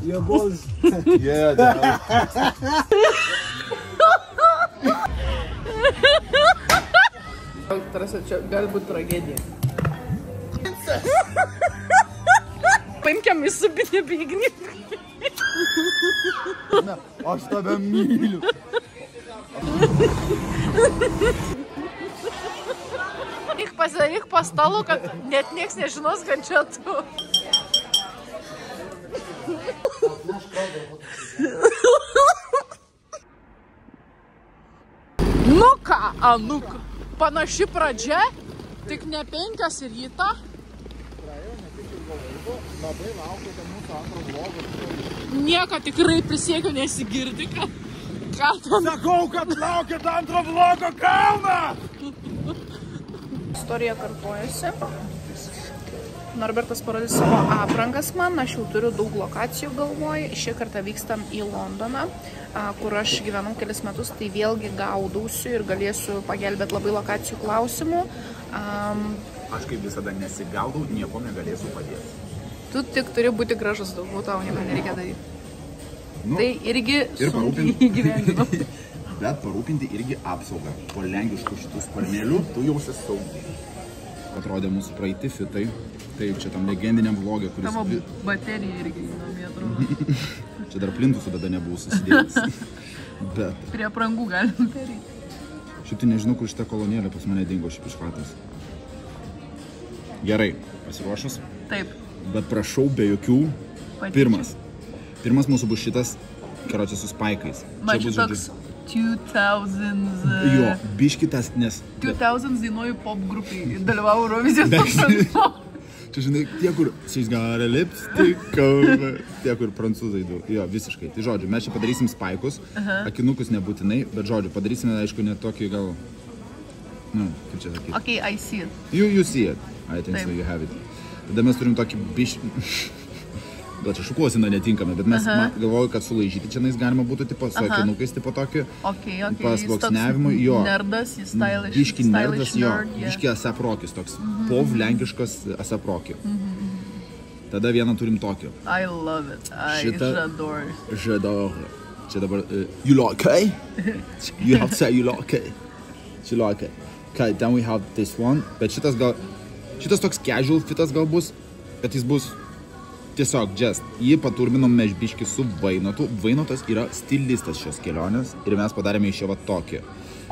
Your balls. Yeah, Tarasi, čia gali būti tragedija. Paimkiam į subinę bėgnį. aš tave myliu. Pasidaryk po stalu, kad net nieks nežinos, kad čia tu. Nu ką, anuk, panaši pradžia, tik ne 5 ryto. Labai laukite mūsų antro vlogo. Nieko tikrai prisiekiu nesigirdi, ką ten. Sakau, kad laukite antro vlogo kalną! Istorija kartojasi. Norbertas parodys savo aprangas man, aš jau turiu daug lokacijų galvoj. Šį kartą vykstam į Londoną, kur aš gyvenau kelis metus, tai vėlgi gaudausiu ir galėsiu pagelbėti labai lokacijų klausimų. Aš kaip visada nesigaudau, nieko negalėsiu padėti. Tu tik turi būti gražus, daugiau tau nieko nereikia daryti. Nu, tai irgi sunkiai įgyvendinu. Bet parūpinti irgi apsaugą. Po lenkiškų šitų sparnelių tu jausi saugiai. Atrodė mūsų praeiti fitai. Taip, čia tam legendiniam vlogė, kuris... Tavo baterija irgi įdomi atrodo. Čia dar plintusų tada nebuvau susidėjęs. Bet... Prie aprangų galim daryti. Šitai nežinau, kur šitą kolonėlę pas mane dingo šiaip iš chatos. Gerai, pasiruošus? Taip. Bet prašau be jokių... Patyčių. Pirmas mūsų bus šitas, karočią su spaikais. Man čia toks 2000... Jo, biškitas, nes... 2000 dainuoju pop grupiai. Dalyvau Eurovizijos pop. Čia žinai, tie, kur she's got a lipstick over. Tie, kur prancūzai du. Jo, visiškai. Tai žodžiu, mes čia padarysim spaikus. Akinukus nebūtinai, bet žodžiu, padarysime, aišku, ne tokį gal... Nu, kaip čia sakyti. Okay, I see it. You see it. I think so, you have it. Tada mes turim tokį gal čia šukuosina netinkame, bet mes galvoju, kad sulaižyti čia galima būtų tipo su akinukais, tipo tokį pasluoksniavimui, jo. Nerdas, jis stylish. Biški nerdas, jo. Biški asaprokis toks. Pov lenkiškas asaprokį. Tada vieną turim tokį. I love it. J'adore. J'adore. Čia dabar, you like it? You have to say you like it. You like it. Okay, then we have this one. Bet šitas toks casual fitas gal bus, bet jis bus tiesiog just. Jį paturbinom mes biški su Vainotu. Vainotas yra stilistas šios kelionės ir mes padarėme iš jo va tokį.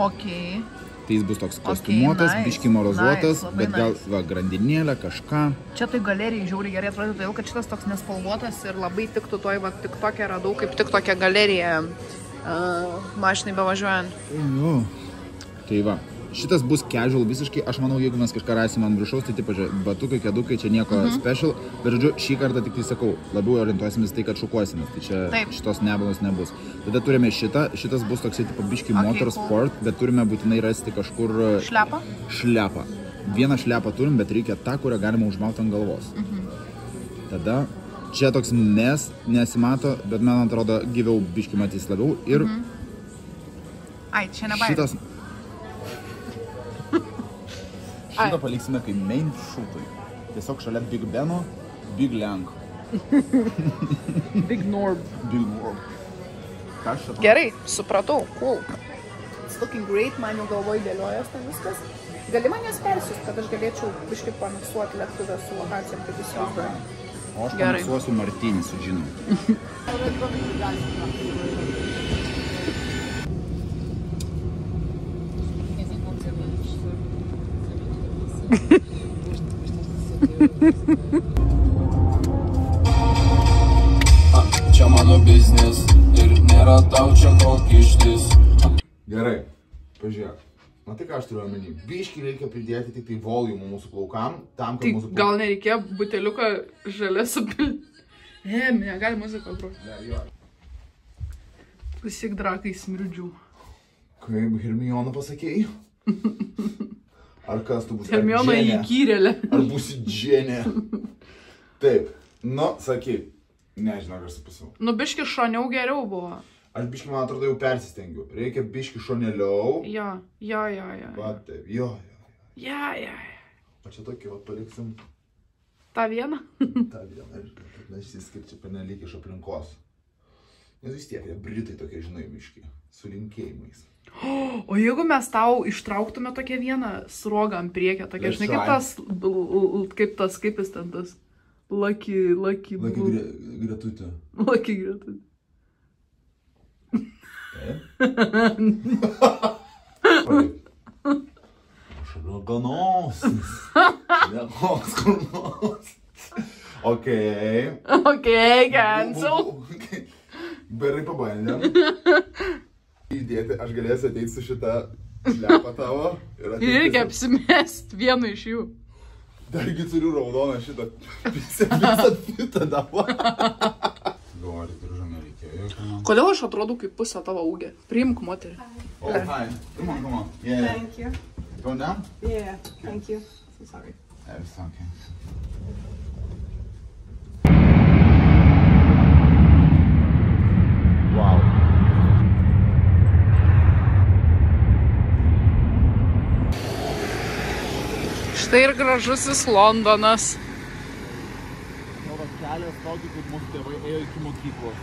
Okay. Tai jis bus toks kostiumuotas, biški morozuotas, bet gal va, grandinėlę, kažką. Čia tai galerijai žiauriai gerai atrodo, todėl kad šitas toks nespalvotas ir labai tiktų toj, va, tik tokią radau, kaip tik tokią galeriją mašinai bevažiuojant. Jo. Tai va. Šitas bus casual visiškai, aš manau, jeigu mes kažką rasim ant viršaus, tai taip, batukai, kedukai, čia nieko special, bet žodžiu, šį kartą tik tai sakau, labiau orientuosimės tai, kad šukuosimės, tai čia šitos nebalos nebus. Tada turime šitas bus toksai tipo biški motorsport, bet turime būtinai rasti kažkur... Šlepą? Šlepą. Vieną šlepą turim, bet reikia tą, kurią galima užmauti ant galvos. Tada čia toks nesimato, bet man atrodo, gyviau biški matys labiau ir... Ai, čia nebaidė. Šitą paliksime kaip main šūtui. Tiesiog šalia Big Beno, Big Lenk. Big Norb. Big Norb. Gerai, supratau, cool. It's looking great, man jau galvoj dėliojas ten viskas. Gali manęs persiųsti, kad aš galėčiau biškai pamiksuoti lėktuvę su lokacijom, kaip įsivaizduoju. O aš pamiksuosiu martinį su džinu. Čia mano biznis ir nėra tau čia kol kištis. Gerai, pažiūrėk. Matai, ką aš turiu omeny? Biškį reikia pridėti tik tai volume mūsų plaukam, tam, kad mūsų plaukam... Gal nereikėjo buteliuką žalę supilti? Negali muziką groti. Ne, jo. Klausyk, drakai, smirdžių. Kaip Hermiona pasakėjai? Ar kas tu būsi? Hermiona įkyrėlė. Ar būsi Dženė? Taip, nu, sakyk. Nežinau, aš supasau. Nu, biški šoniau geriau buvo. Aš biški, man atrodo, jau persistengiu. Reikia biški šoneliau. Jo. Va, taip, jo. Ja. O čia tokį, va, paliksim. Ta viena? Ta viena ir kad nesiskirčia pernelyg iš aplinkos. Nes vis tiek, jie britai tokie, žinai, biški, su linkėjimais. O jeigu mes tau ištrauktume tokią vieną sruogą ant priekio, tokia, žinai, kaip jis ten tas? Lucky gretutė. Lucky gretutė. Raganosis. Legos kur nors. Okei, cancel. Gerai pabandėm. Įdėti, aš galėsiu ateiti su šita šlepa tavo. Reikia apsimest vieną iš jų. Dargi turiu raudoną šitą visą pitą dabar. Galvoju, diržo nereikėjo. Kodėl aš atrodau kaip pusę tavo ūgį? Priimk moterį. Oh, hi. Come on. Yeah. Thank you. Going down? Yeah, thank you. So sorry. It's okay. Wow. Štai ir gražusis Londonas. Kelias tokį, kaip mūsų tėvai ėjo iki mokyklos.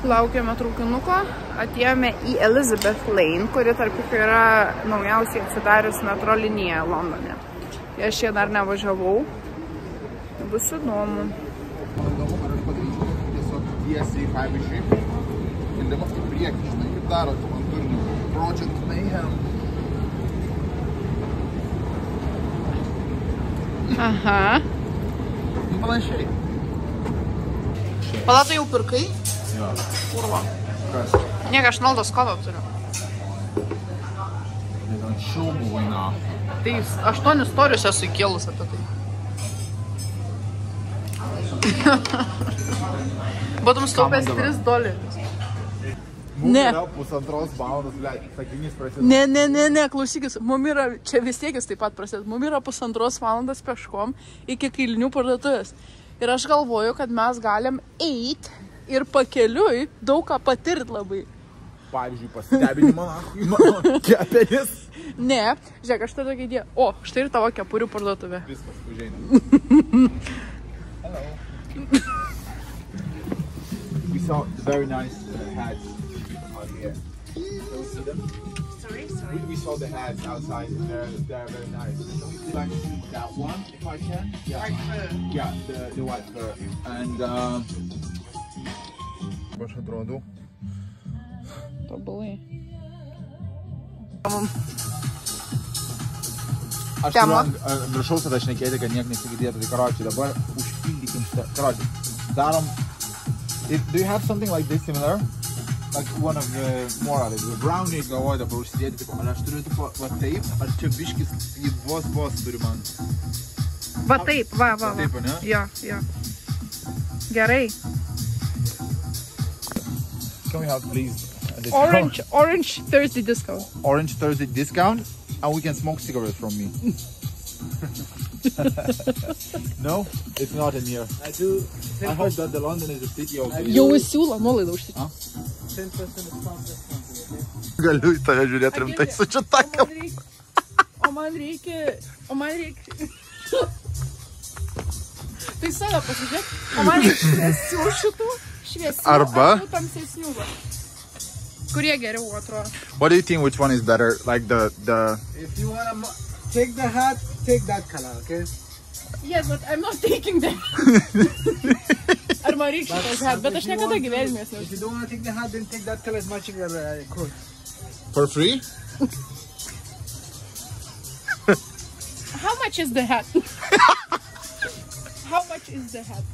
Laukiame traukinuko, atėjome į Elizabeth Lane, kuri tarp kitko yra naujausiai atsidarius metro linija Londone. Aš čia dar nevažiavau. Bus įdomu. Man įdomu, ar aš padaryčiau tiesiog tiesiai, pavyzdžiui, kildamas į priekį, žinai, kaip daro ant turinių. Project Mayhem. Aha. Panašiai. Pala, tu jau pirkai? Jo. Kurva. Kas? Niek, aš Naldos kodą turiu. Nes anksčiau buvai na. Tai 8 storius esu įkėlus apie tai. Būtum staupęs $3. Ne. Yra pusantros valandos, sakinys prasideda. Ne, klausykis, mum yra, čia vis tiek jis taip pat prasideda, mum yra 1,5 valandos peškom iki kailinių parduotuvės. Ir aš galvoju, kad mes galim eit ir pakeliui daug ką patirt labai. Pavyzdžiui, pastebinimą, mano kepenis. Ne, žiūrėk, aš tai tokia idėja. O, štai ir tavo kepurių parduotuvė. Viskas, užeina. Hello. We saw very nice hats out here. Can we see them? Sorry. We saw the hats outside. They're very nice. Can we like that one, if I can? Yeah. White fur. Yeah, the white fur. And aš atrodau. Tobulai. Aš turiu viršaus tada šnekėti, kad niek nesigirdėtų. Tai karočiui, dabar užpildykim šitą. Karočiui, darom. Do you have something like this similar? Like one of the more of the brownies galvoju dabar užsidėti. Tipo, ar aš turiu tipo, va taip, ar čia biškis į vos turi man? Va taip, va. Taip, ne? Jo. Gerai. Can we have please a discount? Orange Thursday discount. Orange Thursday discount, and we can smoke cigarettes from me. No, it's not in here. I do. I heard that the London is a city of. Jau siūlo nuolaidą užsitikti. 10% discount. Galiu į tave žiūrėti rimtai su šita kalba. O man reikia. Tai save pasižiūrėk. O man reikia šviesių šitų. Arba. Tamsesnių. Kurie geriau atrodo? What do you think? Which one is better? Like the. If you wanna take the hat, take that color, okay? Yes, but I'm not taking that. Ar man reikia šitas hat, bet aš niekada gyvenimės If you don't wanna take the hat, then take that color as much as you could. For free? How much is the hat? How much is the hat?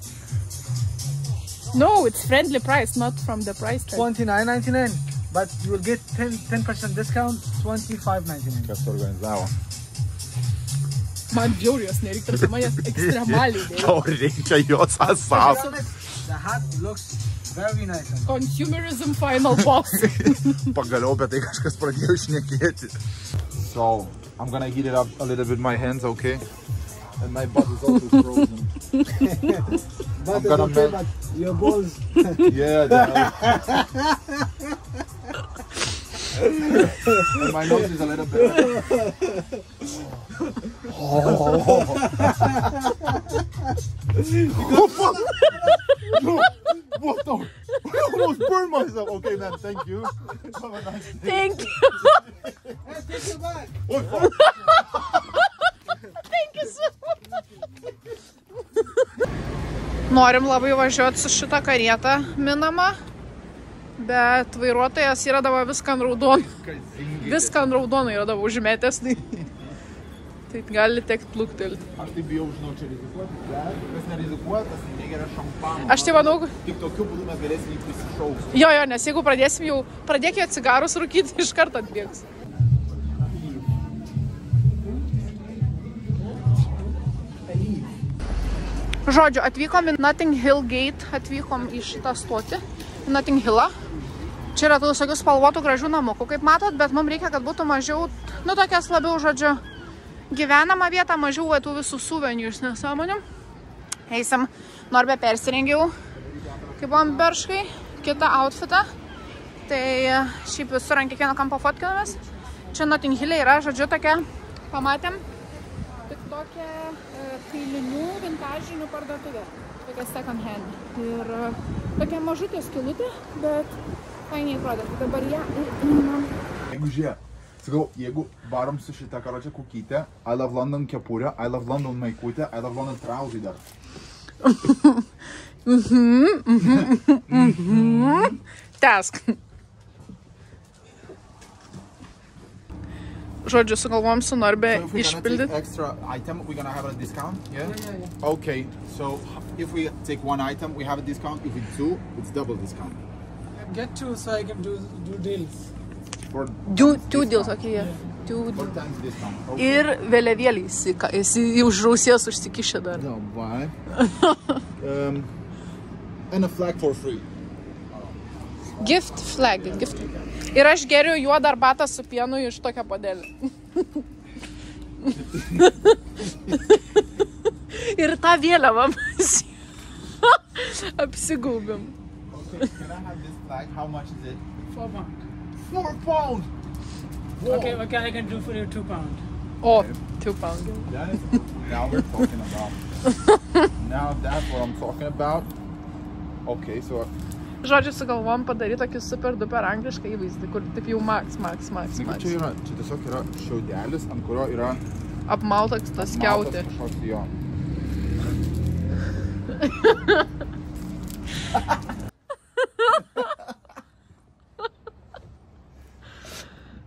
No, it's friendly price, not from the price tag. $29.99, but you will get 10% discount, $25.99. Kas organizavo? Man bjaurios nereikia, tarsi manęs ekstremaliai. Tau reikia jos asap. The hat looks very nice. Consumerism final boss. Pagaliau apie tai kažkas pradėjo šnekėti. So, I'm gonna heat it up a little bit with my hands, okay? And my butt is also frozen. But gonna okay, melt. but your balls. Yeah, and my nose is a little bit. What the? I almost burned myself. Okay, man. Thank you. Have a nice day. Thank you. Hey, take your bag. Oh, fuck. Thank you so much. Norim labai važiuoti su šitą karietą minamą, bet vairuotojas yra dabar viską ant raudono. Viską ant raudono yra dabar užmetęs. Tai gali tekti pluktelti. Aš tai bijau, žinau, čia rizikuoti, bet kas nerizikuoja, tas negeria šampano. Aš tai manau, Tik tokiu būdu mes galėsim jį prisišaukti. jo, nes jeigu pradėkime cigarus rūkyti, iš karto atbėgs. Žodžiu, atvykom į Notting Hill Gate, atvykom į šitą stotį, į Notting Hillą. Čia yra tų visokių spalvotų gražių namukų, kaip matot, bet mums reikia, kad būtų mažiau, tokias labiau, žodžiu, gyvenama vieta, mažiau tų visų suvenijų iš nesąmonių. Eisim, Norbė persirengiau, kaip buvom berškai, kitą outfitą. Tai šiaip visur ant kiekvieno kampo fotkinamės. Čia Notting Hill'e yra, žodžiu, tokia, pamatėm, tik tokia kailinių vintažinių parduotuvė. Tokia second hand. Ir tokia mažutė skylutė, bet fainiai atrodo. Tai dabar ją Jeigu žiūrėk, sakau, jeigu varom su šitą karočią kukytę, I love London kepurę, I love London maikutę, I love London trauzį dar. Tęsk. Žodžiu, sugalvom su Norbė išpildyti. Extra item, we're gonna have a discount, yeah? Okay, so if we take one item, we have a discount. If it's two, it's double discount. Get two so I can do deals. For Two deals, okay, yeah. Two four deals. times discount. Okay. Ir vėliavėlį jis už Rusijos užsikišė dar. Давай. And a flag for free. Gift flag, gift. Ir aš geriu juodą arbatą su pienu iš tokio puodelio. Ir tą vėliavą apsigaubėm. Okay, can I have this flag? How much is it? £4. 4 pounds! Okay, I can do for you £2. O, 2 pounds. That is, now we're talking about. Now that's what I'm talking about. Okay, so Žodžiu, sugalvom padaryti tokį super duper anglišką įvaizdį, kur taip jau max. čia yra, čia tiesiog yra šiaudelis, ant kurio yra Apmaltas tas skiautė. kažkoks jo.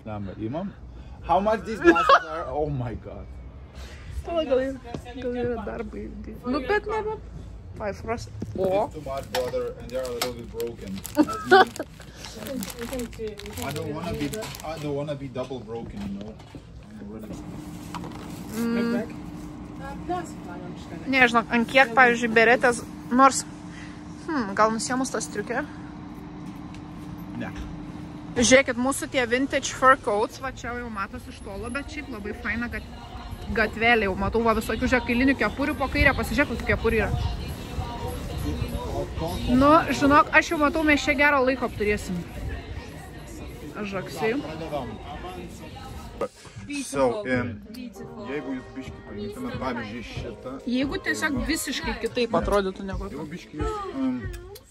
Lemba, imam. How much these glasses are? Oh my god. Pala, gal yra darbai. Nu, bet nebe. Paifros. O. It's too much water and they're a little bit broken. I don't wanna be double broken, you know. Nežinau, ant kiek, pavyzdžiui, beretės, nors, gal nusėmus tas striukė. Ne. Žiūrėkit, mūsų tie vintage fur coats, va čia jau matos iš tolo, bet šiaip labai faina, kad gatvelė jau matau, va visokių kailinių kepurių po kairę, pasižiūrėk, kokių kepurių yra. Nu, žinok, aš jau matau, mes čia gerą laiko apturėsim. Aš žaksiu. So, jeigu jūs biškį paimtumėt, pavyzdžiui, šitą. Jeigu tiesiog visiškai kitaip atrodytų negu. Jeigu biškį jūs...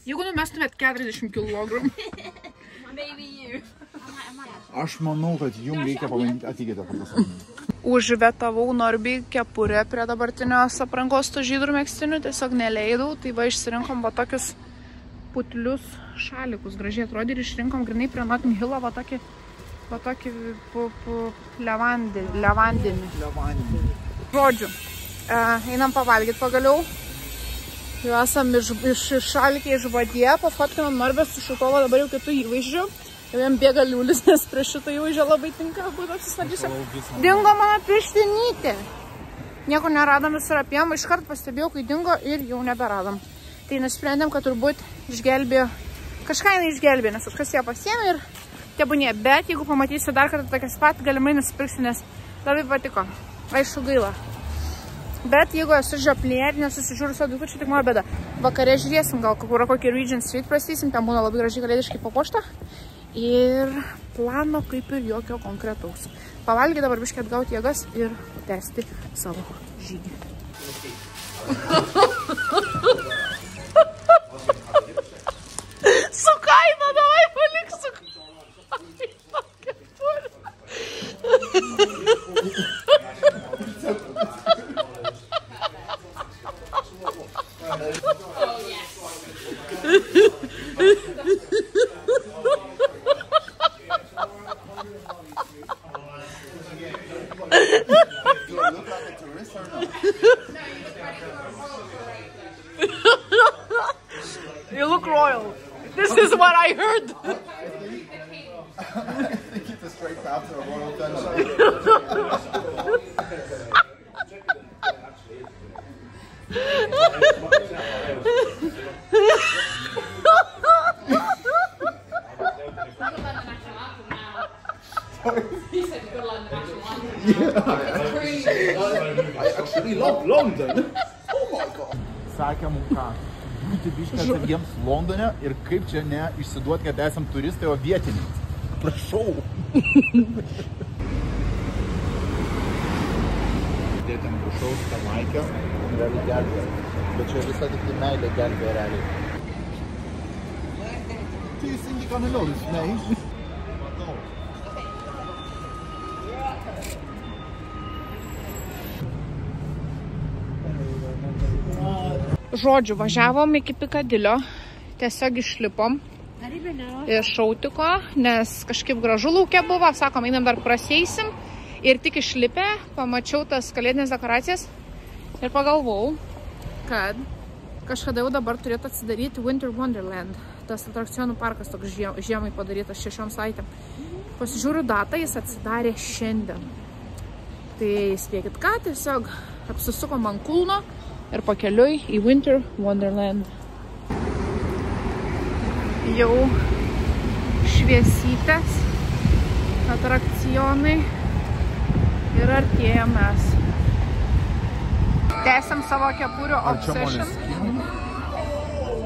Jeigu numestumėt 40 kg. Aš manau, kad jums reikia pabandyti, ateikite paprastai. Užvetavau Norbį kepurę prie dabartinios aprangos tų žydrų megztinių, tiesiog neleidau, tai va išsirinkom va tokius putlius šalikus, gražiai atrodė ir išrinkom grinai prie Notting Hill'o va tokį levandinį. Žodžiu, einam pavalgyti pagaliau. Jau esam iššalkę iš vadė, pafotkinam Norbę su šitolo dabar jau kitų įvaizdžių. Jau jam bėga liulis, nes prie šito įvaizdžio labai tinka būtų apsisnadžiusi. Dingo mano pirštinytė. Nieko neradom visur apiem, iškart pastebėjau, kai dingo ir jau neberadom. Tai nusprendėm, kad turbūt išgelbėjo, kažką jinai išgelbėjo, nes kažkas ją pasiėmė ir tebūnė. Bet jeigu pamatysiu dar kartą tokias pat, galimai nusipirksiu, nes labai patiko. Aišku, gaila. Bet jeigu esu žioplė ir nesusižiūrusio duku, čia tik mano bėda. Vakare žiūrėsim, gal kokį Regent Street prasysim, ten būna labai gražiai kalėdiškai papuošta. Ir plano kaip ir jokio konkretaus. pavalgyti, dabar biškai atgauti jėgas ir tęsti savo žygį. Su kaina, davai palik su You look royal. This is what I heard. I think it's a straight path to a royal dungeon. I actually love London. Oh my god. Sakė mums ką. Būti biškai atsargiems Londone ir kaip čia ne išsiduoti, kad esam turistai, o vietiniai. Prašau. Dėtėm viršaus tą maikę, realiai gelbė. Bet čia visą tik tai meilė gelbė realiai. Teisingai kanaliaus, ne? Žodžiu, važiavom iki Pikadilio, tiesiog išlipom iš Šautiko, nes kažkaip gražu lauke buvo, sakom, einam dar praseisim ir tik išlipę, pamačiau tas kalėdinės dekoracijas ir pagalvojau, kad kažkada jau dabar turėtų atsidaryti Winter Wonderland, tas atrakcionų parkas toks žiemai padarytas 6 savaitėm. Pasižiūriu datą, jis atsidarė šiandien. Tai spėkit ką, tiesiog apsisukom ant kulno ir pakeliui į Winter Wonderland. Jau šviesytės atrakcionai ir artėjam mes. Tęsiam savo kepurių obsession.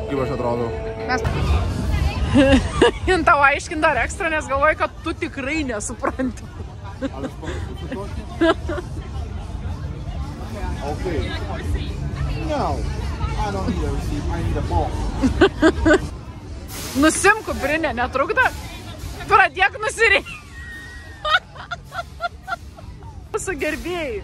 Kaip aš atrodau? Mes... Jin tau aiškin dar ekstra, nes galvoju, kad tu tikrai nesupranti. Ar aš panašu su tokį? Okay. No, I don't need a receipt, I need a ball. Nusimk kuprinę, netrukdo? Pradėk nusireikti. Su gerbėjai.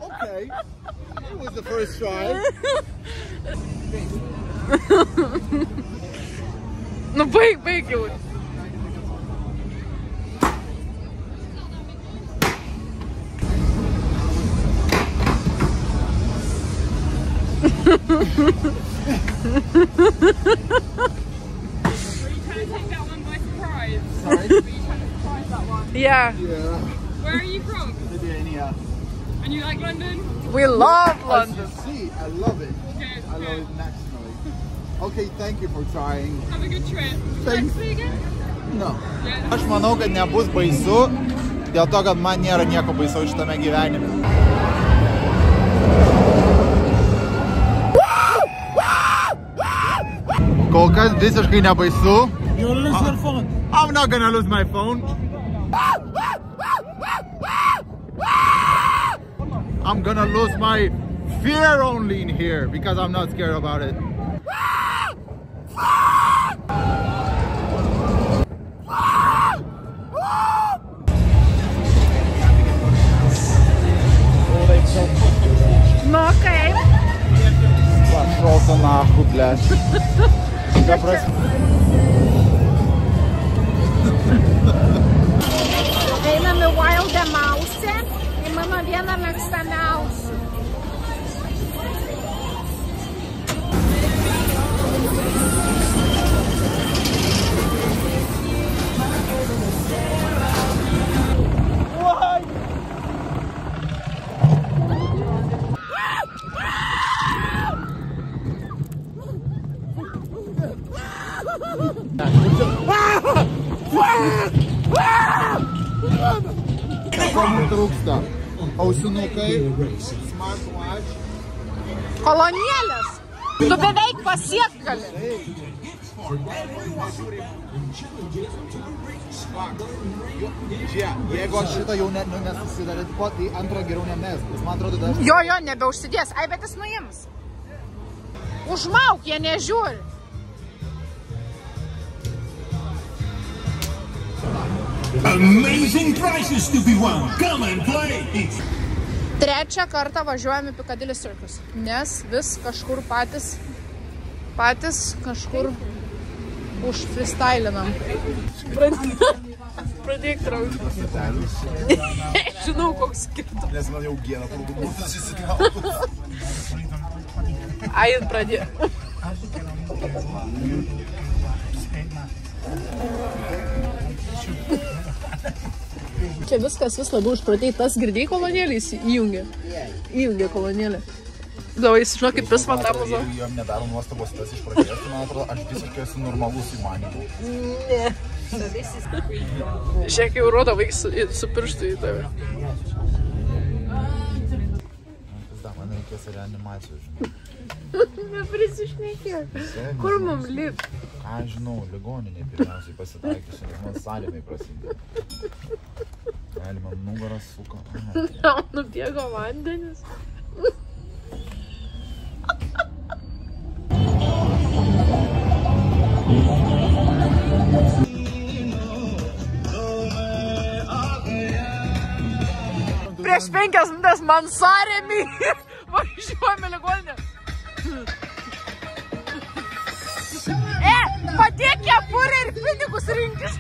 Okay, it was the first try. Nu baig jau. Sorry? Yeah. Yeah. Where are you from? Lithuania. And you like London? We love As London. you see, I love it. Good, I love good. it nationally. Okay, thank you for trying. Have a good trip. Thanks. Next again? No. Yeah. Aš manau, kad nebus baisu, dėl to, kad man nėra nieko baisaus šitame gyvenime. Kol kas visiškai nebaisu. You'll lose your phone. I'm not gonna lose my phone. I'm gonna lose my fear only in here because I'm not scared about it. Nu, kaip? Пошел ты нахуй, блядь. Я просто... Einam į Wildemausę, į mano vieną mėgstamiausių. Ko mums trūksta? Ausinukai, smartwatch. Kolonėlės. Tu beveik pasiekt gali. Žiūrėk, jeigu aš šitą jau nesusidaryt po, tai antrą geriau nemes. Man atrodo, dar... Jo, nebeužsidės. Ai, bet jis nuims. Užmauk, jie nežiūri. Amazing prizes to be won. Come and play. Trečią kartą važiuojame Piccadilly Circus, nes vis kažkur patys kažkur užfreestylinam. Pradėk traukti. Žinau, koks skirtum. Nes man jau gėda, kur būtų susikrautų. Ai, pradėk. Čia viskas vis labiau išpratėjai. Tas girdėjai kolonėlį įjungė kolonėlį. Davai, žinau, kaip vis man tapo. Jeigu jom nedaro nuostabos tas išpratėjęs, tai man atrodo, aš visiškai esu normalus įmanymu. Ne. Žiūrėk, jau rodo vaiks su pirštu į tave. Man reikės reanimacijų, žinau. Neprisišnekėk. Kur mum lipt? Ką žinau, ligoniniai pirmiausiai pasitaikysiu, nes man sąlymai prasidėjo. Gali man nugaras suka. Tau nubėgo vandenis. Prieš 5 minutės man sąrėmį važiuojame ligoninę. Padėk kepurę ir pinigus rinkis.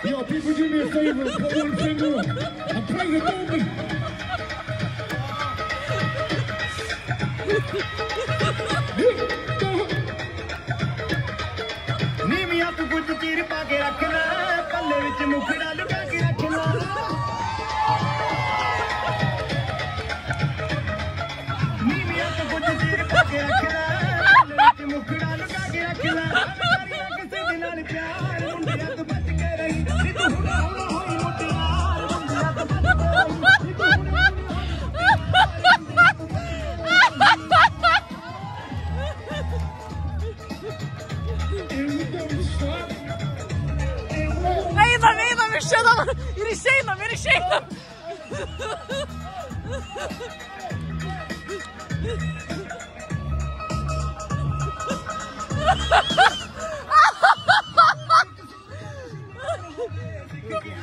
Yo, people, do me a favor. Put one finger up. I'm pregnant, baby. नीमिया तू कुछ चीर पाके रखना पल्ले विच मुखड़ा लुका के रखना नीमिया तू कुछ चीर पाके रखना पल्ले विच मुखड़ा लुका के रखना करिया किसे दिल नाल प्यार मुंडिया तू बच के रही नी तू हुना हुना होई मुटियार मुंडिया तू बच के रही नी तू हुना Einam iš čia dabar ir išeinam.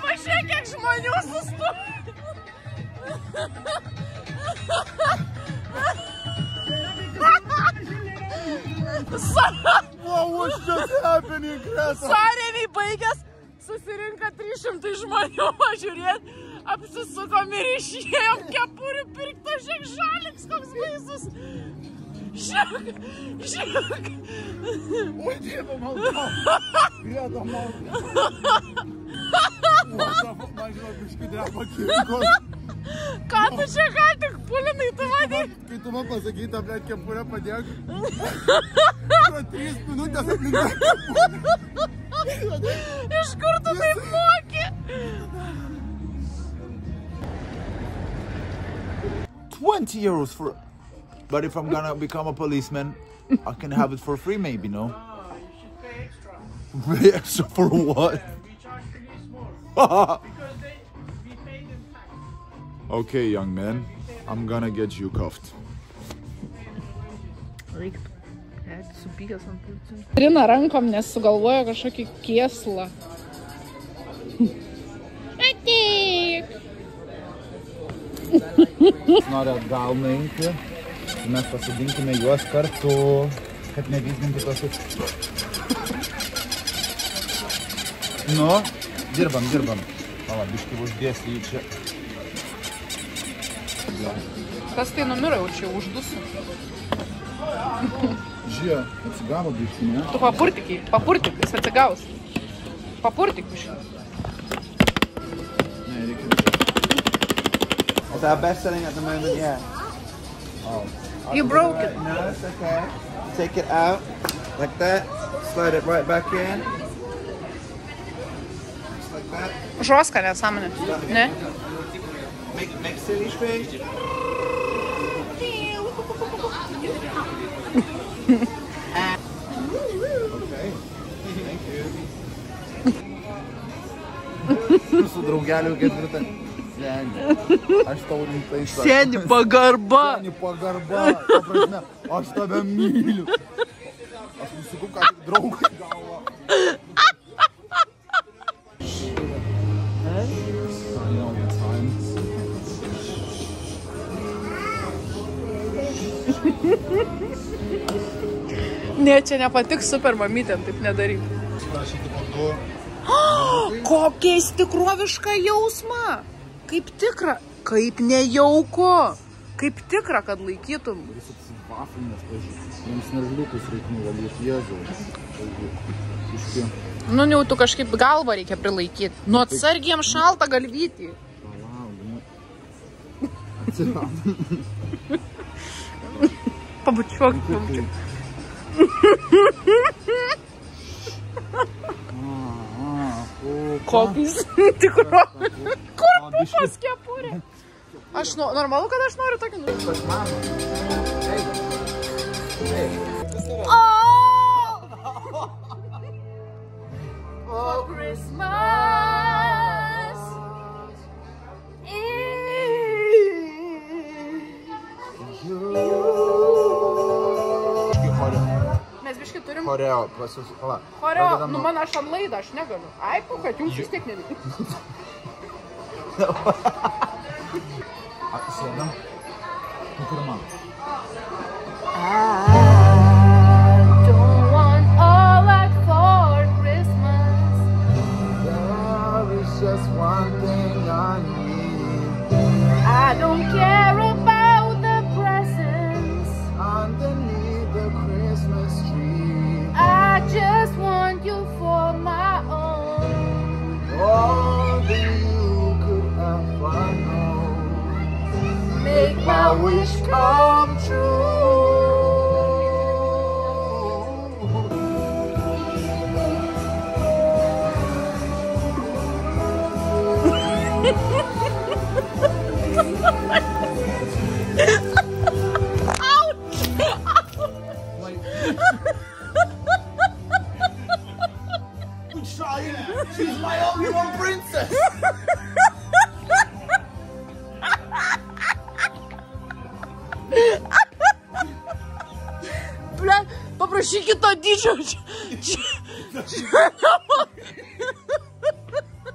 Pažiūrėk, kiek žmonių sustojo. What's just happening, Greta? Sąrėmiai baigęs, susirinka 300 žmonių pažiūrėt, apsisukom ir išėjom kepurių pirkto, žiūrėk, žaliks, koks baisus. Žiūrėk. Oi, Dieve, maldau. Greta, maldau. Man žinau, biškį dreba kirkos. Ką tu čia ką tik pulinai, tu vadai? Kai tu man pasakai, tą blėt kepurę padėk. 3 minutės aplinka kepurę. Iš kur tu taip moki? 20 euros for... But if I'm gonna become a policeman, I can have it for free maybe, no? You should pay extra. Pay extra for what? We charge police more. Because we pay them tax. Okay, young man. I'm gonna get you cuffed. Supykęs ant pulcų. Trina rankom, nes sugalvojo kažkokį kėslą. Ateik! Nori atgal nueiti, mes pasodinkime juos kartu, kad nevyzdinti tos... Nu, dirbam. Mama, biškai uždėsi į čia. Kas tai numiro jau čia uždusi? Žiūrėk, atsigavo biškai, ne? Tu papurtik, jis atsigaus. Papurtik biškai. Ne, reikia... It's our best selling at the moment, yeah. Oh. You broke it. No, it's okay. take it out like that, slide it right back in. Just like that. Žoska nesąmonė. Ne? Make silly face. Okay. Thank you. Su draugeliu ketvirtą. Seni. Aš tau rimtai sakau. Seni pagarba. Seni pagarba. Ta prasme, aš tave myliu. Aš nusikau, ką tik draugai galva. Ne, čia nepatiks super mamytėm, taip nedaryk. Kokia tikroviška jausma. Kaip tikra, kaip nejauko. Kaip tikra, kad laikytum. Jis apsivafinės, pažiūrėjau. Jums nervliukus reikia nuvalyti, Jėzau. Iški. Nu, jau tu kažkaip galvą reikia prilaikyti. Nu, atsargiem šaltą galvytį. Palauk, nu. Atsirado. Pabučiuok. Kokis tikro. Kur pupas kepurė? Aš normalu, kad aš noriu tokį For Christmas Mes biškai turim Choreo, pasius, pala. Choreo, nu man aš ant laidą, aš negaliu. Ai, kad jums vis tiek nereikia. Sėdam. Nu, kur man? I don't want all that for Christmas. There is just one thing I need. I don't care about the presents. Underneath the Christmas tree. I just want you for my own. All that you could ever know. Make my wish come true. She's my only one princess. Bля, paprašykit to dydžio.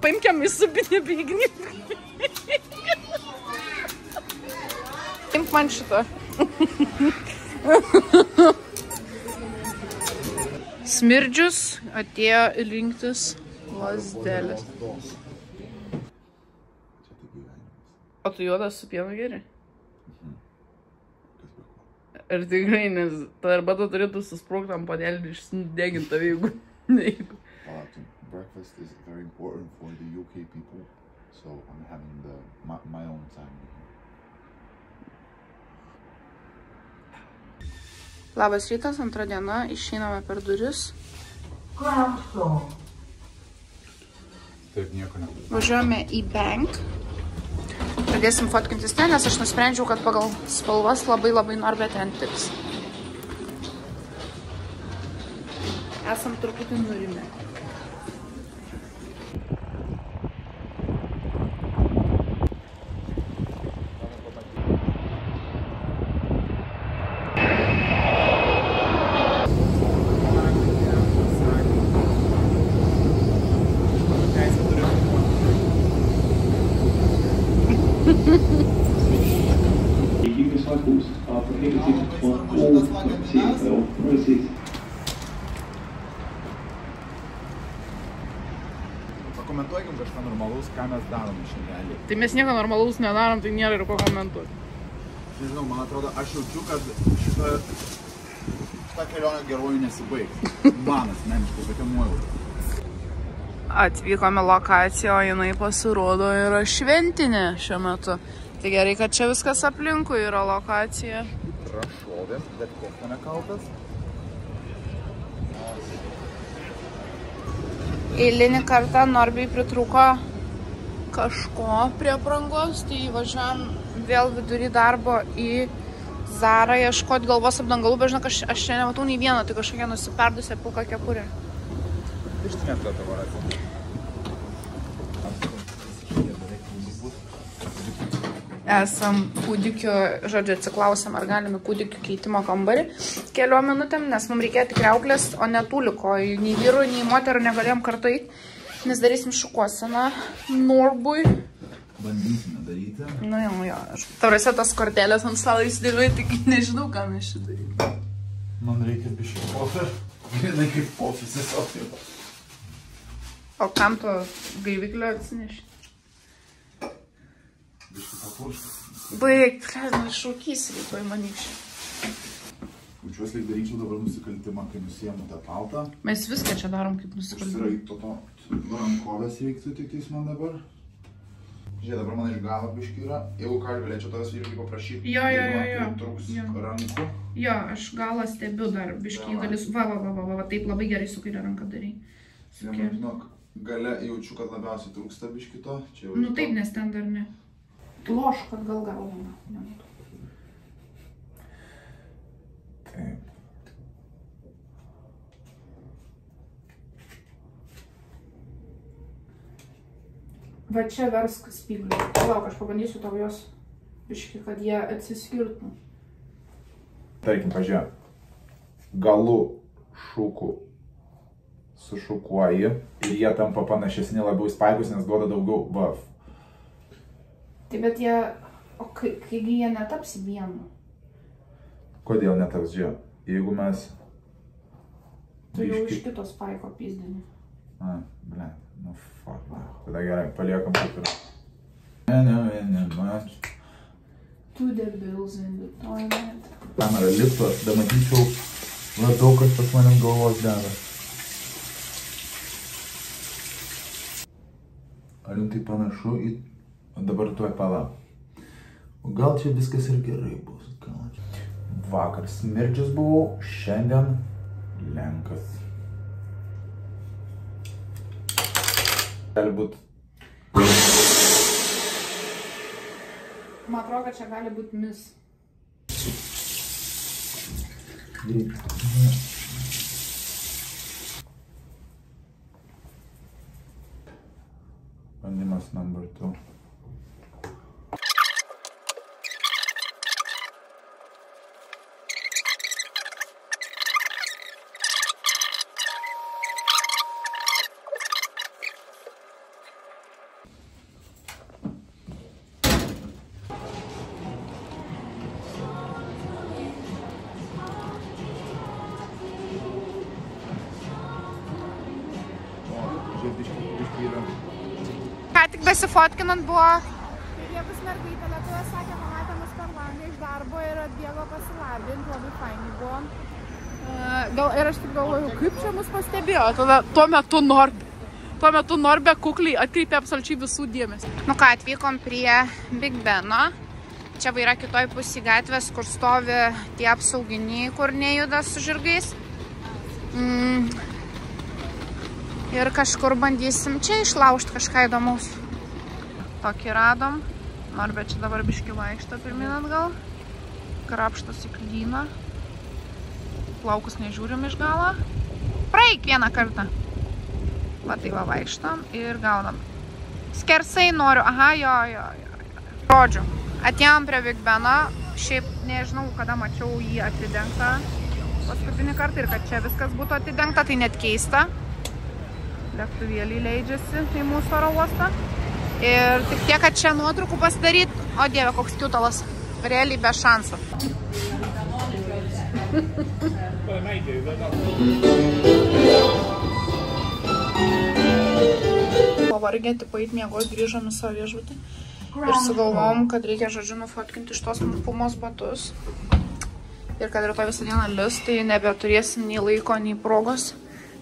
Paimkiam į subinę bėgnį. Paimk man šitą. Smirdžius atėjo rinktis lazdelės. O tu juodas su pienu geri? Ir tikrai, nes ta arbata turėtų susprogti ant padelį ir išsideginti tave, jeigu. Breakfast is very important for the UK people, so I'm having my own time. Labas rytas, antra diena, išeiname per duris. Taip, nieko ne. Važiuojame į bank. Pradėsim fotkintis ten, nes aš nusprendžiau, kad pagal spalvas labai Norbė ten tiks. Esam truputį nurimę. Pakomentuokim kažką normalaus, ką mes darome šiandien. Tai mes nieko normalaus nedarom, tai nėra ir ko komentuoti. Nežinau, man atrodo, aš jaučiu, kad šitą kelionę gerojų nesibaigs. Man asmeniškai, tokia nuojauta. Atvykome lokaciją, o jinai pasirodo yra šventinė šiuo metu. Tai gerai, kad čia viskas aplinkui yra lokacija. Rašovėm, bet koks nekaltas. Eilinį kartą Norbiai pritrūko kažko prie aprangos, tai važiuojam vėl vidury darbo į Zarą ieškoti galvos apdangalų, bet žinok, aš čia nematau nei vieno, tai kažkokia nusiperdusia pilka kepurė. Esam kūdikių, žodžiu, atsiklausėm, ar galime kūdikių keitimo kambarį keliom minutėm, nes mums reikėjo tik kriauklės, o ne tūliko. Nei vyrų, nei moterų negalėjom kartu eiti, nes darysim šukuoseną Norbui. Bandysime daryti. Nu jo, aš tavrasi tas kortelės ant stalo įsidėliuoju, tik nežinau, ką mes šį daryti. Man reikia biškį kofį. Grinai kaip kofis tiesiog jau. O kam to gaiviklio atsinešti? Biškį papurškas. Baig, man iššaukysi rytoj manyčiai. Jaučiuosi, lyg daryčiau dabar nusikaltimą, kai nusiėmu tą paltą. Mes viską čia darom kaip nusikaltimą. Užsiraito rankovės reiktų tik tais man dabar. Žiūrėk, dabar man iš galo biškį yra. Jeigu ką, galėčiau tavęs irgi paprašyti. Jo. Trūks rankų. Jo, aš galą stebiu dar biškį galis. Va, taip labai gerai su kairė ranka darai. Žinok, gale jaučiu, kad labiausiai trūksta biškį to. Nu taip, nes ten dar ne. Loš, kad gal galvama. Taip. Va čia versk spyglių. Palauk, aš pabandysiu tau jos biškį, kad jie atsiskirtų. Tarkim, pažiūrėk. Galų šūkų sušukuoji ir jie tampa panašesni labiau į spaikus, nes duoda daugiau VF. Tai bet jie, o kaigi jie netaps vienu? Kodėl netaps, žiūrėk? Jeigu mes... Tu jau iš kito spaiko pizdinį. Ble, nu fuck. Tada gerai, paliekam kaip ir. Ne, To the bills in the toilet. Kamera lipto, da matyčiau, daug kas pas manim galvos deda. Ar jums tai panašu į... Dabar tuoj pala. Gal čia viskas ir gerai bus. Vakar smirdžius buvau, šiandien lenkas. Gali būt. Man atrodo, kad čia gali būt mis. Bandymas number 2. Ką tik besifotkinant buvo. Liepus mergaitė Lietuvė sakė, pamatė mus per langą iš darbo ir atbėgo pasilabinti, labai fainai buvo. Ir aš tik galvoju, kaip čia mus pastebėjo. Tada tuo metu Norbė kukliai atkreipė absoliučiai visų dėmesį. Nu ką, atvykom prie Big Beno. Čia va yra kitoj pusė gatvės, kur stovi tie apsauginiai, kur nejuda su žirgais. Ir kažkur bandysim čia išlaužti kažką įdomaus. Tokį radom. Norbė čia dabar biškį vaikšto pirmin atgal. Krapštos į klyną. Plaukus nežiūrim iš galo. Praeik vieną kartą. Va tai va vaikštom ir gaunam. Skersai noriu. Aha, jo. Rodžiu. Atėjom prie Big Beno. Šiaip nežinau, kada mačiau jį atidengtą paskutinį kartą ir kad čia viskas būtų atidengta, tai net keista. Lėktuvėlį leidžiasi į mūsų oro uostą. Ir tik tiek, kad čia nuotraukų pasidaryt. O dieve, koks kiutalas. Realiai be šansų. Pavargę, tipo eit miegos, grįžom į savo viešbutį. Ir sugalvom, kad reikia, žodžiu, nufotkinti šitos Pumos batus. Ir kad rytoj visą dieną lis, tai nebeturėsim nei laiko, nei progos.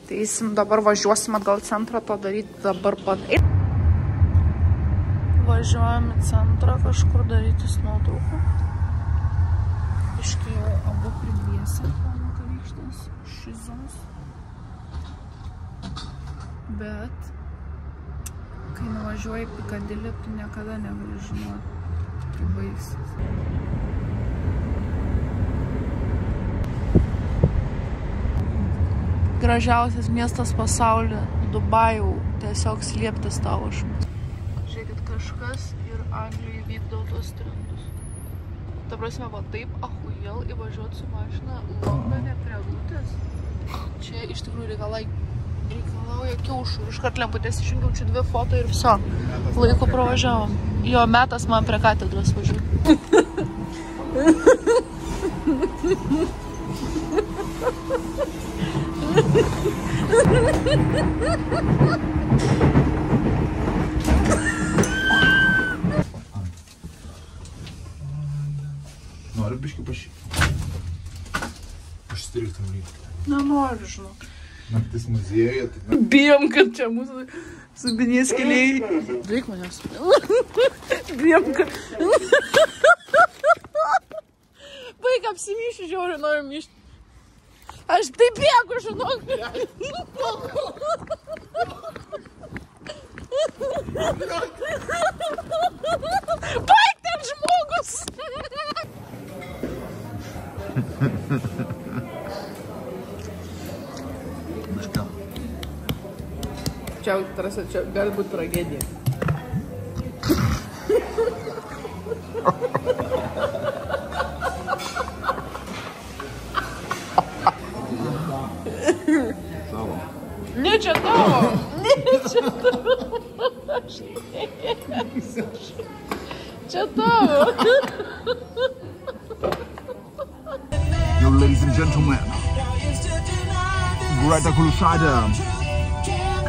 Tai eisim dabar, važiuosim atgal į centrą, to daryti dabar pat. Važiuojam į centrą kažkur darytis nuotraukų. Iškai jau abu pribėsim, mano kavykštas, šizos. Bet kai nuvažiuoji į Pikadilį, tu niekada negali žinoti, kaip baigsis. Gražiausias miestas pasaulyje, Dubajų, tiesiog slėptis tavo šmis. Žiūrėkit, kažkas ir Anglijai vykdo tos trendus. Ta prasme, va taip ahujel įvažiuoti su mašina Londone prie eglutės. Čia iš tikrųjų reikalauja kiaušų. Iškart lemputės išjungiau, čia 2 foto ir viso. Laiku pravažiavom. Jo, metas man prie katedros važiuoti. Noriu biškį paštiriktam reikia. Nenoriu, žinok. Naktis muziejuje, tai... Bijom, kad čia mūsų subinės keliai. Daik manęs. Bijom, kad... Baig apsimyšiu, žiauriu, noriu myšti. Aš taip bėgu, žinok. Baig ten žmogus. Čia, tarsi, čia gali būti tragedija. Savo. Ne čia tavo. Ne čia tavo. Čia tavo. Yo, ladies and gentlemen. Greta Kulšadė.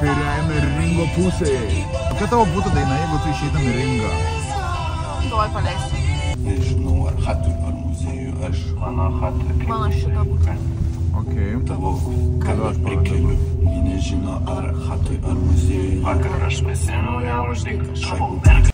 Kairiajame ringo pusėje. Kokia tavo būtų daina, jeigu tu išeitum į ringą? Tuoj paleisiu. Nežinau, ar chatui, ar muziejui, aš mano chatui. Mano šitą būtų. Okay. Tavo kava prikeliu. Ji nežino, ar chatui, ar muziejui. Vakar aš pasėmiau ją uždėti savo merką.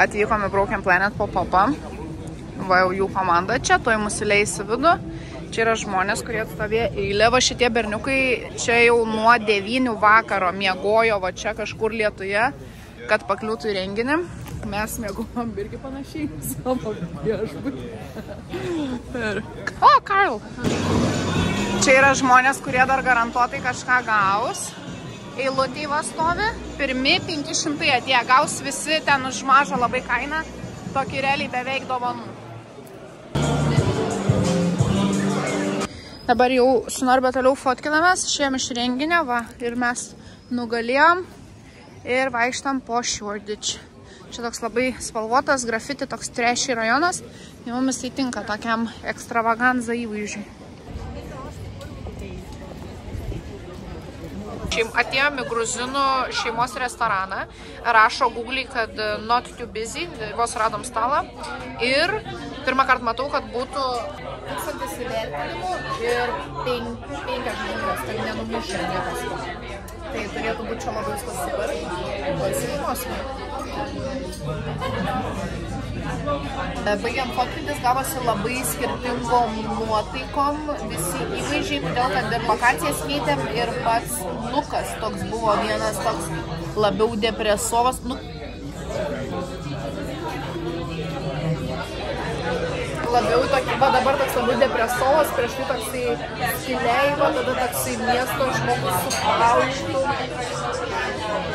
Atvykom į Broken Planet pop-upą. Va jau jų komanda čia, tuoj mus įleis į vidų. Čia yra žmonės, kurie stovėjo eilė. Va šitie berniukai čia jau nuo 9 vakaro miegojo va čia kažkur Lietuje, kad pakliūtų į renginį. Mes miegojom irgi panašiai savo viešbutį. O, Karl! Čia yra žmonės, kurie dar garantuotai kažką gaus. Eilutėj va stovi, pirmi 500 atėjo, gaus visi ten už mažą labai kainą, tokį realiai beveik dovanų. Dabar jau su Norbe toliau fotkinamės, išėjom iš renginio, va, ir mes nugalėjom ir vaikštam po Shoreditch. Čia toks labai spalvotas, grafiti, toks trashy rajonas, ir mums tai tinka tokiam ekstravaganza įvaizdžiui. Atėjom į gruzinų šeimos restoraną, rašo Google, kad not too busy, vos radom stalą ir pirmą kartą matau, kad būtų 1000 įvertinimų ir 5 žmonės, kad nenumušė niekas. Tai turėtų būti čia labai viskas super, pasirinkosim. Baigiam fotkintis, gavosi labai skirtingom nuotaikom, visi įvaizdžiai, todėl kad ir lokacijas keitėm ir pats lookas toks buvo vienas toks labiau depresovas. Labiau tokį, va dabar toks labiau depresovas, prieš tai toksai skilėjimo, tada toksai miesto žmogus su pauštu.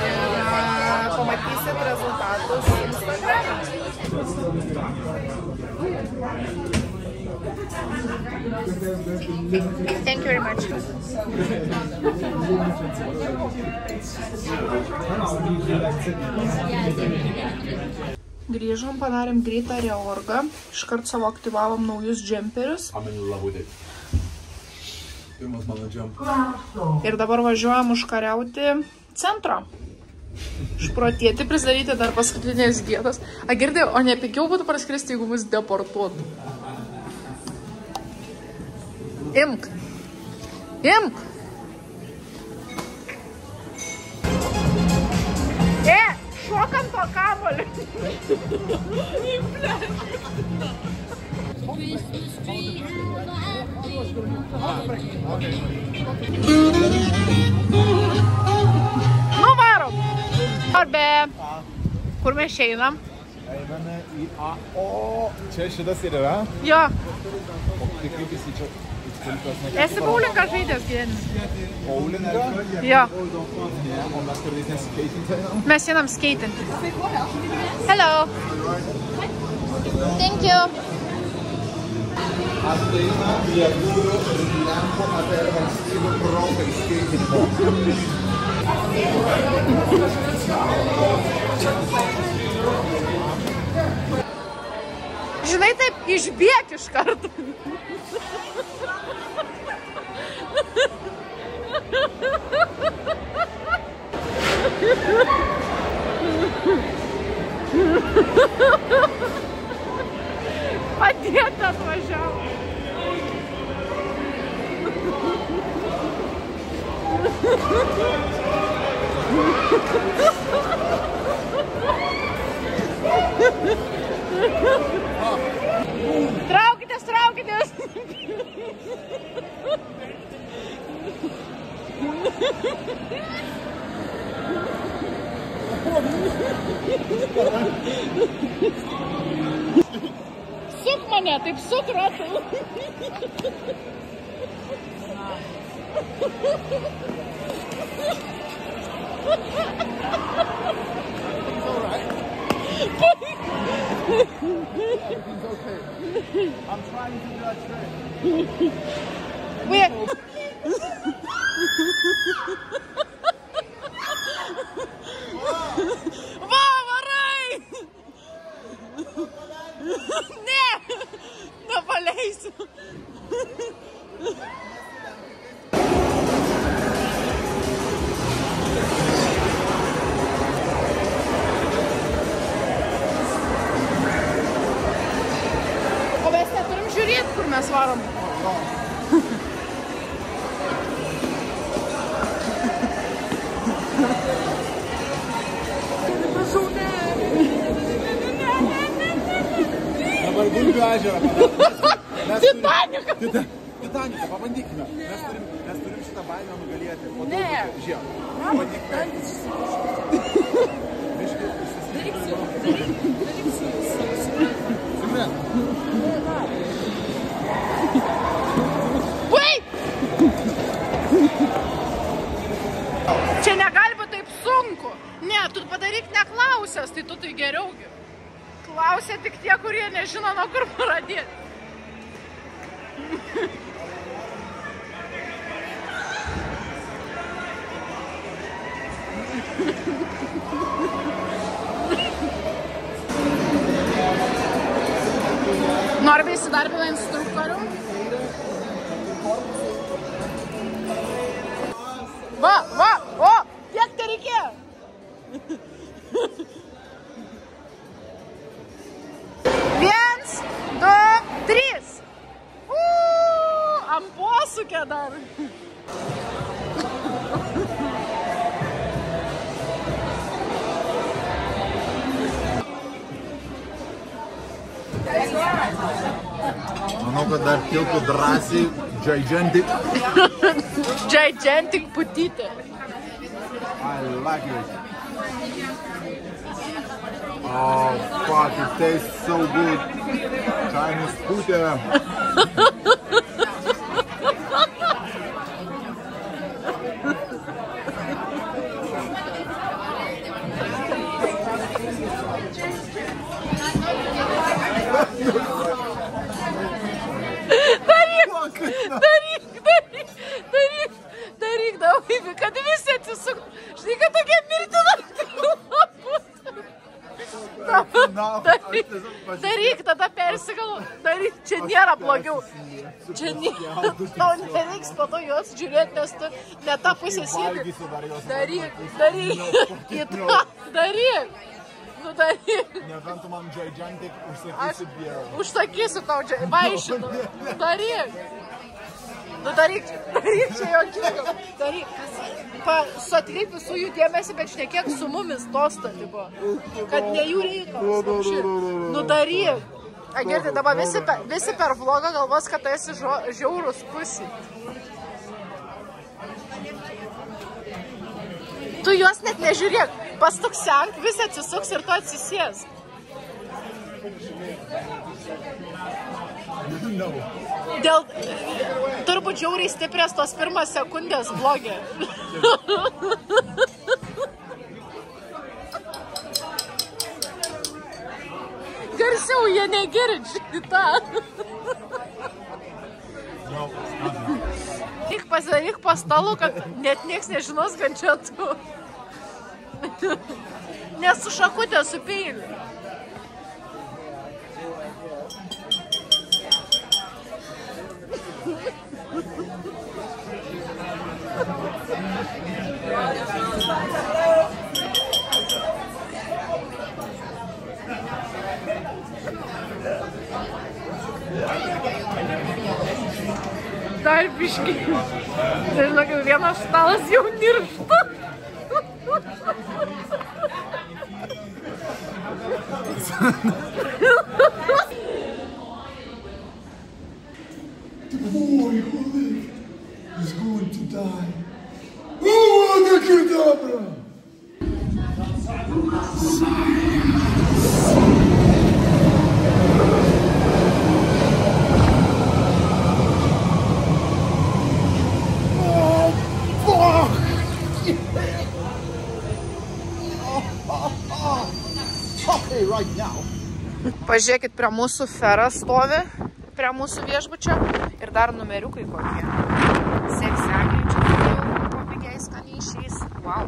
Ir pamatysit rezultatus Instagram'e. Thank you very much. Grįžom, padarėm greitą reorgą, iškart savo aktyvavom naujus džemperius. Ir dabar važiuojam užkariauti centro. Išprotėti, prisidaryti dar paskutinės dietos. A, girdėjau, o ne pigiau būtų praskristi, jeigu mus deportuotų. Imk. Imk. Šokam to kamuolį. Nuvarom. Kur mes einam? Einame į A.O. Čia šitas ir yra? Jo. O tai kaip jis čia? Esi bowlingą žaidęs gyvenime? Bowlingą? Jo. Ne, o mes kartais nesikeitinti einam? Mes einam skeitinti. Hello. Thank you. Ateina lietuvių ir lenkų apie valstybių protai skeitinimo. Žinai, taip, išbėk iš karto. Padėti atvažiavo. Traukitės, traukitės. Suk mane, taip suk ratu. I'm trying to do that straight. Wait. Va, varai! Ne! Nepaleisiu. O mes neturim žiūrėti, kur mes varom. Dabar Gulbių ežerą padarome. Titaniką! Titaniką, pabandykime. Mes turim šitą baimę nugalėti. Ne. Žiūrėk. Pabandykime. Wait! Čia negali būti taip sunku. Ne, tu padaryk neklausęs, tai tu tai geriau. Klausia tik tie, kurie nežino, nuo kur pradėti. Norime įsidarbinti instruktorių. Va, va, o, kiek tai reikėjo? Viens, du, trys. Ant posūkio dar. Manau, kad dar tiltų drąsiai Gigantic. Gigantic putytė. I like it. Oh, fuck, it tastes so good. Chinese putė. Daryk, davai, kad visi atsisuk. Štai, kad tokia mirtina. Daryk, tada persigalu. Daryk, čia nėra blogiau. Čia nėra. Tau nereiks po to juos žiūrėti, nes tu ne tą pusę sėdi. Daryk. Daryk. Nu, daryk. Nebent tu man Gigantic užsakysi bierą. Užsakysiu tau, vaišinu. Daryk. Nu daryk čia juokinga. Daryk. Suatkreip visų jų dėmesį, bet šnekėk su mumis tostą, tipo. Kad ne jų reikalas. Nu daryk. Girdi, dabar visi per vlogą galvos, kad tu esi žiaurus pusį. Tu juos net nežiūrėk. Pastuksenk, visi atsisuks ir tu atsisės. Dėl turbūt žiauriai stiprės tos pirmas sekundės vlogė. Garsiau, jie negirdži tą. Tik pasidaryk po stalu, kad net nieks nežinos, kad čia tu. Nes su šakutė su peiliu. Dar biškai. Nežinau, kaip vienas stalas jau niršta. The boy who lived is going to die. Oh, Abracadabra! Pažiūrėkit, prie mūsų fera stovi, prie mūsų viešbučio ir dar numeriukai kokie. Seksiakai čia turėjau po pigiais skanyšiais. Wow.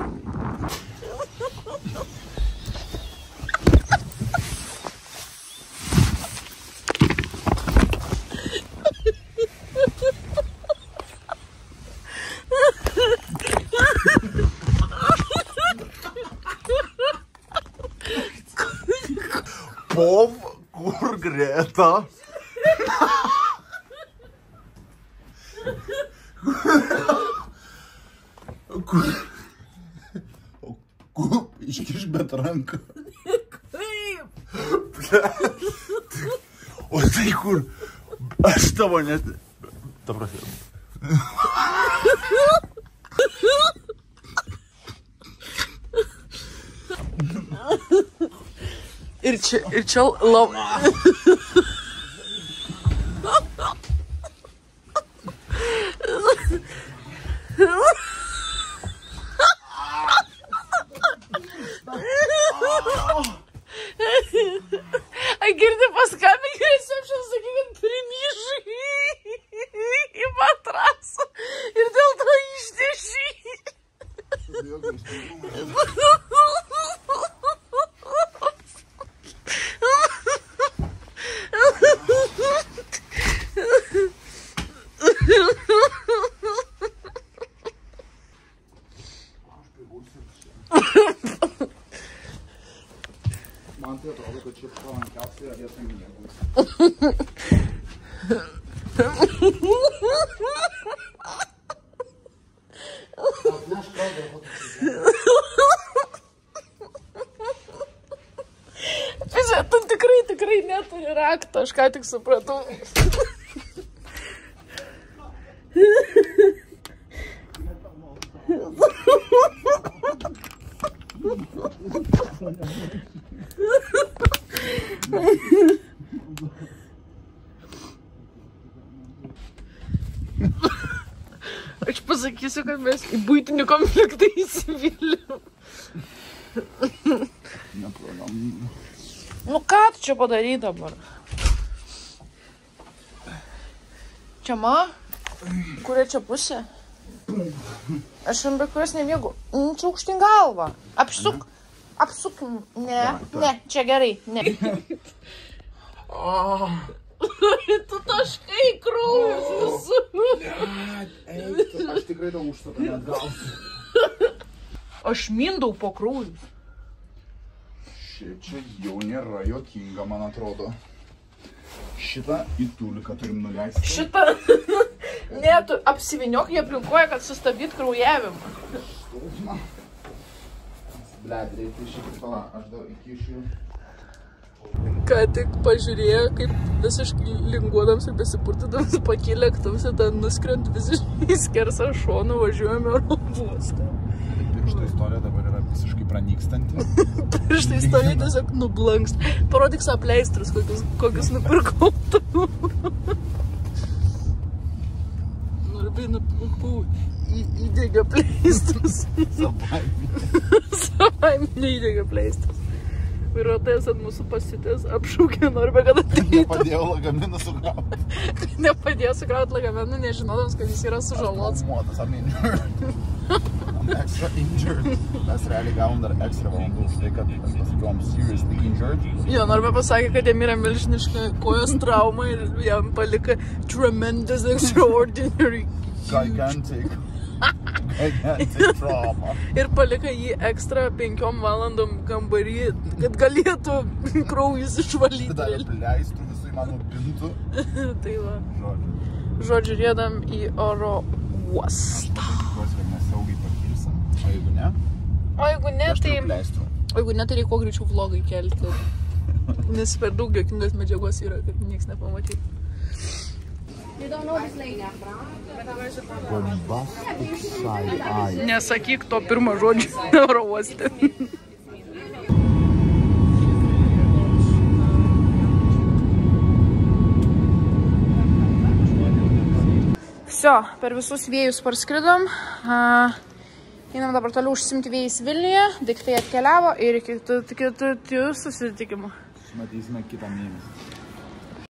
Pov, kur Greta? Kur? Iškiš bet ranką. Kaip? O tai kur? Aš tavo net... Ta prasme. Ir čia labai... Girdi, paskambink reception, sakyk, kad primyšai į matrasą ir dėl to ištešį. Man tai atrodo, kad čia palankiausia vieta miegui. Tu tikrai neturi rakto, aš ką tik supratau. Aš pasakysiu, kad mes į buitinį konfliktą įsivėlėm. Nu ką tu čia padarai dabar? Čia ma? Kuria čia pusė? Aš ant be kurios nemiegu. Čia aukštin galva. Apsuk. Ne, čia gerai. Ne. Tu taškai kraujus visur. Aš tikrai tau užstatą negausiu. Aš mindau po kraujus. Čia jau nėra juokinga, man atrodo. Šitą į tuliką turim nuleisti. Šitą Ne, tu apsiviniok jį aplinkoje, kad sustabdyt kraujavimą. Blet, reikia išėti pala, aš dar įkišiu. Ką tik pažiūrėjo, kaip visiškai linguodams ir besipurtydams pakėlė lėktuvus ir ten nuskrent visiškai skersą šoną, važiuojame oro uostą. Piršto istorija dabar yra visiškai pranykstanti. Piršto istorija tiesiog nublankst. Parodyk savo pleistrus, kokius nupirkau tau. Norbai nupirkau įdėgę pleistrus. Savaiminį įdėgę pleistrus. Vairuotojas ant mūsų pasitės, apšaukė, norime, kad ateitų. Nepadėjau lagaminą sukrauti. Nepadėjo sukrauti lagaminą, nežinodams, kad jis yra sužalots. I'm extra injured. Mes realiai gavom dar ekstra valandų už tai, kad mes pasakiom seriously injured. Jo, norime pasakė, kad jam yra milžiniška kojos trauma ir jam palika tremendous, extraordinary Gigantic trauma. Ir palika jį ekstra 5 valandom kambarį, kad galėtų kraujus išvalyti. Tada leistų visai mano pintų. Tai va. Žodžiu, riedam į oro uostą. Tikiuosi, kad mes saugiai pakilsim. O jeigu ne? O jeigu ne, tai... Leistų. O jeigu ne, tai reikia kuo greičiau vlogai kelti. Nes per daug juokingas medžiagos yra, kad nieks nepamatytų. Nesakyk to pirmo žodžio oro uoste. Vsio, per visus vėjus parskridom. Einam dabar toliau užsimti vėjais Vilniuje. Daiktai atkeliavo ir iki kitų susitikimų. Matysime kitą mėnesį.